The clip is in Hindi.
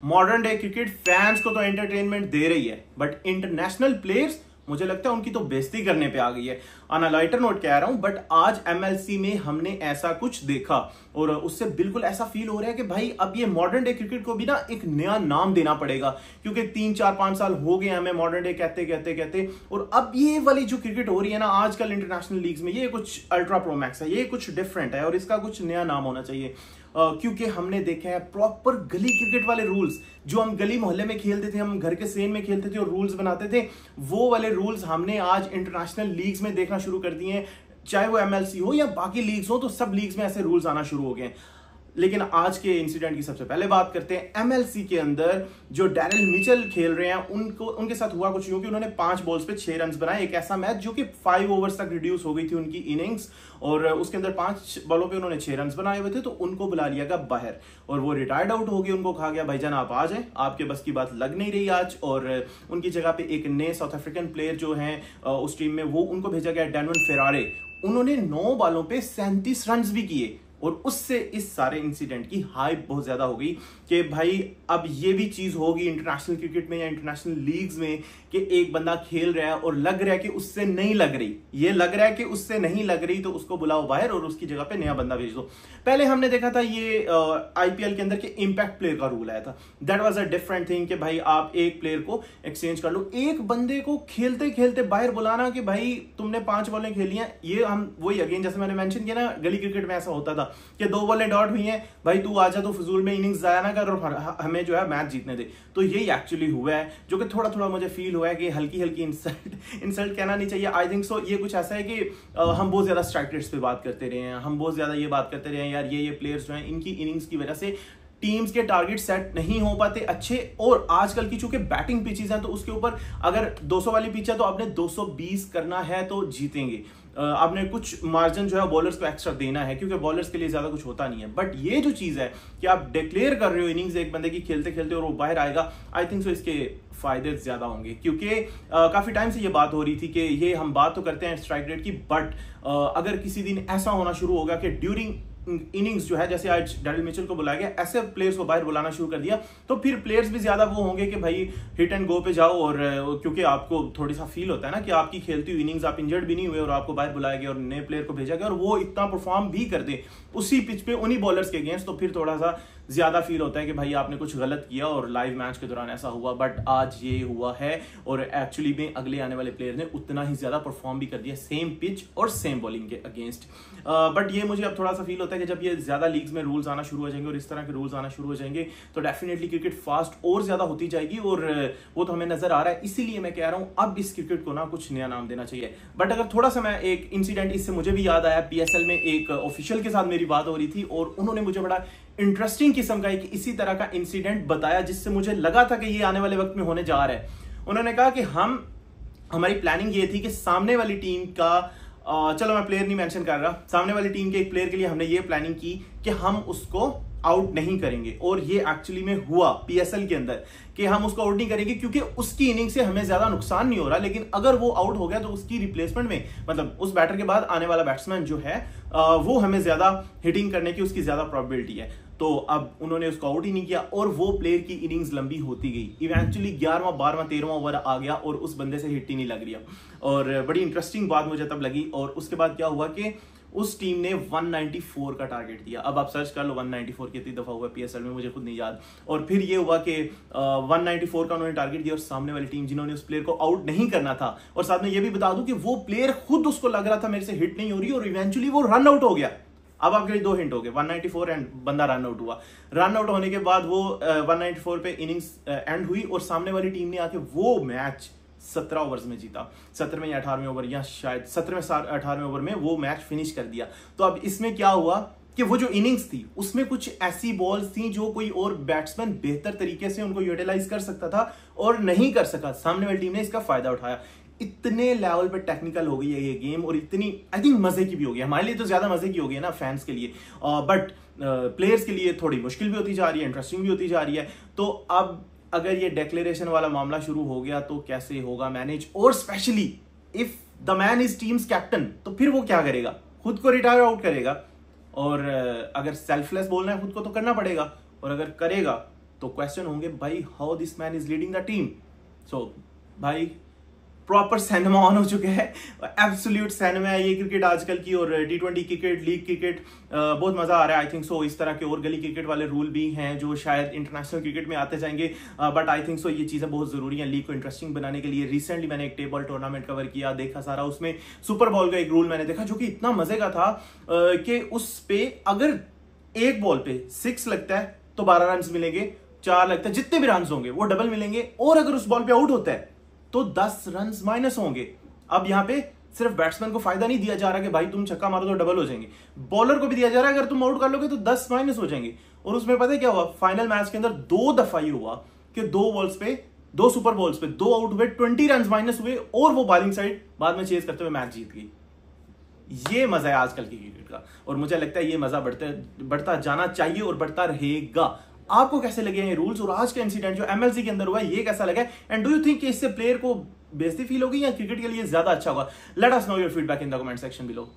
मॉडर्न डे क्रिकेट फैंस को तो एंटरटेनमेंट दे रही है, बट इंटरनेशनल प्लेयर्स मुझे लगता है उनकी तो बेइज्जती करने पे आ गई है। ऑन अ लाइटर नोट कह रहा हूं, बट आज एमएलसी में हमने ऐसा कुछ देखा और उससे बिल्कुल ऐसा फील हो रहा है कि भाई अब ये मॉडर्न डे क्रिकेट को भी ना एक नया नाम देना पड़ेगा, क्योंकि 3-4-5 साल हो गए हमें मॉडर्न डे कहते कहते कहते। और अब ये वाली जो क्रिकेट हो रही है ना आजकल इंटरनेशनल लीग्स में, ये कुछ अल्ट्रा प्रो मैक्स है, ये कुछ डिफरेंट है और इसका कुछ नया नाम होना चाहिए। क्योंकि हमने देखा है प्रॉपर गली क्रिकेट वाले रूल्स जो हम गली मोहल्ले में खेलते थे, हम घर के सेम में खेलते थे और रूल्स बनाते थे, वो वाले रूल्स हमने आज इंटरनेशनल लीग्स में देखना शुरू कर दिए हैं। चाहे वो एमएलसी हो या बाकी लीग्स हो, तो सब लीग्स में ऐसे रूल्स आना शुरू हो गए हैं। लेकिन आज के इंसिडेंट की सबसे पहले बात करते हैं। एमएलसी के अंदर जो डैरिल मिचेल खेल रहे हैं उनके साथ हुआ कुछ यूं कि उन्होंने 5 बॉल्स पे 6 रन बनाए। एक ऐसा मैच जो कि 5 ओवर्स तक रिड्यूस हो गई थी उनकी इनिंग्स, और उसके अंदर 5 बॉलों पे उन्होंने 6 रन बनाए हुए थे, तो उनको बुला लिया गया बाहर और वो रिटायर्ड आउट हो गए। उनको कहा गया भाईजान आप आ जाएं, आपके बस की बात लग नहीं रही आज। और उनकी जगह पे एक नए साउथ अफ्रीकन प्लेयर जो हैं उस टीम में, वो उनको भेजा गया डेनवन फेरारे। उन्होंने 9 बॉलों पे 37 रन भी किए और उससे इस सारे इंसिडेंट की हाइप बहुत ज्यादा हो गई कि भाई अब ये भी चीज होगी इंटरनेशनल क्रिकेट में या इंटरनेशनल लीग्स में कि एक बंदा खेल रहा है और लग रहा है कि उससे नहीं लग रही, ये लग रहा है कि उससे नहीं लग रही, तो उसको बुलाओ बाहर और उसकी जगह पे नया बंदा भेज दो। पहले हमने देखा था ये आईपीएल के अंदर के इंपैक्ट प्लेयर का रूल आया था। That was a different thing कि भाई आप एक प्लेयर को एक्सचेंज कर लो। एक बंदे को खेलते खेलते बाहर बुलाना कि भाई तुमने 5 बॉलें खेली हैं, ये हम वही अगेन जैसे मैंने मेंशन किया ना, गली क्रिकेट में ऐसा होता था कि 2 बॉलें डॉट हुई हैं, भाई तू आजा, तो फिजूल में इनिंग्स जाया ना कर और हमें जो है मैच जीतने दे। तो यही एक्चुअली हुआ है, जो कि थोड़ा थोड़ा मुझे फील हुआ है कि हल्की हल्की इंसल्ट कहना नहीं चाहिए। आई थिंक सो ये कुछ ऐसा है कि हम बहुत ज्यादा स्ट्राइक रेट्स पे बात करते रहे हैं, हम बहुत ज्यादा ये बात करते रहे हैं यार ये प्लेयर्स जो हैं इनकी इनिंग्स की वजह से टीम्स के टारगेट सेट नहीं हो पाते अच्छे। और आजकल की चूंकि बैटिंग पिचेस हैं तो उसके ऊपर अगर 200 वाली पिच है तो आपने 220 करना है तो जीतेंगे। आपने कुछ मार्जिन जो है बॉलर्स को एक्स्ट्रा देना है, क्योंकि बॉलर्स के लिए ज्यादा कुछ होता नहीं है। बट ये जो चीज है कि आप डिक्लेयर कर रहे हो इनिंग्स एक बंदे की खेलते खेलते और वो बाहर आएगा, आई थिंक सो इसके फायदे ज्यादा होंगे। क्योंकि काफी टाइम से ये बात हो रही थी कि ये हम बात तो करते हैं स्ट्राइक रेट की, बट अगर किसी दिन ऐसा होना शुरू होगा कि ड्यूरिंग इनिंग्स जो है, जैसे आज डैरिल मिचेल को बुलाया गया, ऐसे प्लेयर्स को बाहर बुलाना शुरू कर दिया, तो फिर प्लेयर्स भी ज्यादा वो होंगे कि भाई हिट एंड गो पे जाओ। और क्योंकि आपको थोड़ी सा फील होता है ना कि आपकी खेलती हुई इनिंग्स, आप इंजर्ड भी नहीं हुए और आपको बाहर बुलाया गया और नए प्लेयर को भेजा गया और वो इतना परफॉर्म भी कर दे उसी पिच पे उन्हीं बॉलर्स के अगेंस्ट, तो फिर थोड़ा सा ज्यादा फील होता है कि भाई आपने कुछ गलत किया और लाइव मैच के दौरान ऐसा हुआ। बट आज ये हुआ है और एक्चुअली में अगले आने वाले प्लेयर ने उतना ही ज्यादा परफॉर्म भी कर दिया सेम पिच और सेम बॉलिंग के अगेंस्ट। बट ये मुझे अब थोड़ा सा फील होता है कि जब ये ज्यादा लीग्स में रूल्स आना शुरू हो जाएंगे और इस तरह के रूल्स आना शुरू हो जाएंगे तो डेफिनेटली क्रिकेट फास्ट और ज्यादा होती जाएगी और वो तो हमें नजर आ रहा है। इसीलिए मैं कह रहा हूं अब इस क्रिकेट को ना कुछ नया नाम देना चाहिए। बट अगर थोड़ा सा मैं एक इंसिडेंट इससे मुझे भी याद आया, पीएसएल में एक ऑफिशियल के साथ मेरी बात हो रही थी और उन्होंने मुझे बड़ा इंटरेस्टिंग किस्म का एक इसी तरह का इंसिडेंट बताया जिससे मुझे लगा था कि ये आने वाले वक्त में होने जा रहा है। उन्होंने कहा कि हमारी प्लानिंग ये थी कि सामने वाली टीम का चलो मैं प्लेयर नहीं मेंशन कर रहा, सामने वाली टीम के एक प्लेयर के लिए हमने ये प्लानिंग की कि हम उसको आउट नहीं करेंगे। और ये एक्चुअली में हुआ पीएसएल के अंदर कि हम उसको आउट नहीं करेंगे क्योंकि उसकी इनिंग से हमें ज्यादा नुकसान नहीं हो रहा, लेकिन अगर वो आउट हो गया तो उसकी रिप्लेसमेंट में, मतलब उस बैटर के बाद आने वाला बैट्समैन जो है वो हमें ज्यादा हिटिंग करने की उसकी ज्यादा प्रोबेबिलिटी है। तो अब उन्होंने उसको आउट ही नहीं किया और वो प्लेयर की इनिंग्स लंबी होती गई। इवेंचुअली 11वां 12वां 13वां ओवर आ गया और उस बंदे से हिट ही नहीं लग रही। और बड़ी इंटरेस्टिंग बात मुझे तब लगी। और उसके बाद क्या हुआ कि उस टीम ने 194 का टारगेट दिया। अब आप सर्च कर लो 194 कितनी दफा हुआ पीएसएल में, मुझे खुद नहीं याद। और फिर ये हुआ कि 194 का उन्होंने टारगेट दिया और सामने वाली टीम जिन्होंने उस प्लेयर को आउट नहीं करना था, और साथ में ये भी बता दूं कि वो प्लेयर खुद उसको लग रहा था मेरे से हिट नहीं हो रही और इवेंचुअली वो रन आउट हो गया। अब आपके लिए 2 हिंट हो गए, 194 एंड बंदा रन आउट हुआ। रन आउट होने के बाद वो 194 पे इनिंग्स एंड हुई और सामने वाली टीम ने आके वो मैच 17 ओवर्स में जीता। 17वें या 18वें ओवर या शायद 17वें 18वें ओवर में वो मैच फिनिश कर दिया। तो अब इसमें क्या हुआ कि वो जो इनिंग्स थी उसमें कुछ ऐसी बॉल्स थी जो कोई और बैट्समैन बेहतर तरीके से उनको यूटिलाइज कर सकता था और नहीं कर सका। सामने वाली टीम ने इसका फायदा उठाया। इतने लेवल पे टेक्निकल हो गई है ये गेम और इतनी आई थिंक मजे की भी हो गई। हमारे लिए तो ज्यादा मजे की हो गई है ना फैंस के लिए, बट प्लेयर्स के लिए थोड़ी मुश्किल भी होती जा रही है, इंटरेस्टिंग भी होती जा रही है। तो अब अगर ये डिक्लेरेशन वाला मामला शुरू हो गया तो कैसे होगा मैनेज, और specially if the man is teams captain तो फिर वो क्या करेगा, खुद को रिटायर आउट करेगा। और अगर सेल्फलेस बोलना है खुद को तो करना पड़ेगा, और अगर करेगा तो क्वेश्चन होंगे भाई how this man is leading the team. So भाई प्रॉपर सिनेमा ऑन हो चुके हैं, एब्सोल्यूट सिनेमा है ये क्रिकेट आजकल की। और T20 क्रिकेट, लीग क्रिकेट, बहुत मजा आ रहा है। आई थिंक सो इस तरह के और गली क्रिकेट वाले रूल भी हैं जो शायद इंटरनेशनल क्रिकेट में आते जाएंगे, बट आई थिंक सो ये चीजें बहुत जरूरी हैं लीग को इंटरेस्टिंग बनाने के लिए। रिसेंटली मैंने एक टेबल टूर्नामेंट कवर किया, देखा सारा, उसमें सुपर बॉल का एक रूल मैंने देखा जो कि इतना मजे का था कि उस पे अगर एक बॉल पे 6 लगता है तो 12 रन मिलेंगे, 4 लगता है, जितने भी रन होंगे वो डबल मिलेंगे, और अगर उस बॉल पे आउट होता है तो 10 रन माइनस होंगे। अब यहां पे सिर्फ बैट्समैन को फायदा नहीं दिया जा रहा कि भाई तुम छक्का मारो तो डबल हो जाएंगे, बॉलर को भी दिया जा रहा है अगर तुम आउट कर लोगे तो 10 माइनस हो जाएंगे। और उसमें पता है क्या हुआ, फाइनल मैच के अंदर 2 दफा ही हुआ कि 2 बॉल्स पे, 2 सुपर बॉल्स पे 2 आउट हुए, 20 रन माइनस हुए, और वो बॉलिंग साइड बाद में चेज करते हुए मैच जीत गई। ये मजा है आजकल की क्रिकेट का, और मुझे लगता है ये मजा बढ़ता जाना चाहिए और बढ़ता रहेगा। आपको कैसे लगे हैं रूल्स, और आज का इंसिडेंट जो MLC के अंदर हुआ ये कैसा लगा, एंड डू यू थिंक कि इससे प्लेयर को बेइज्जती फील होगी या क्रिकेट के लिए ज्यादा अच्छा होगा? Let us know your feedback in the comment section below.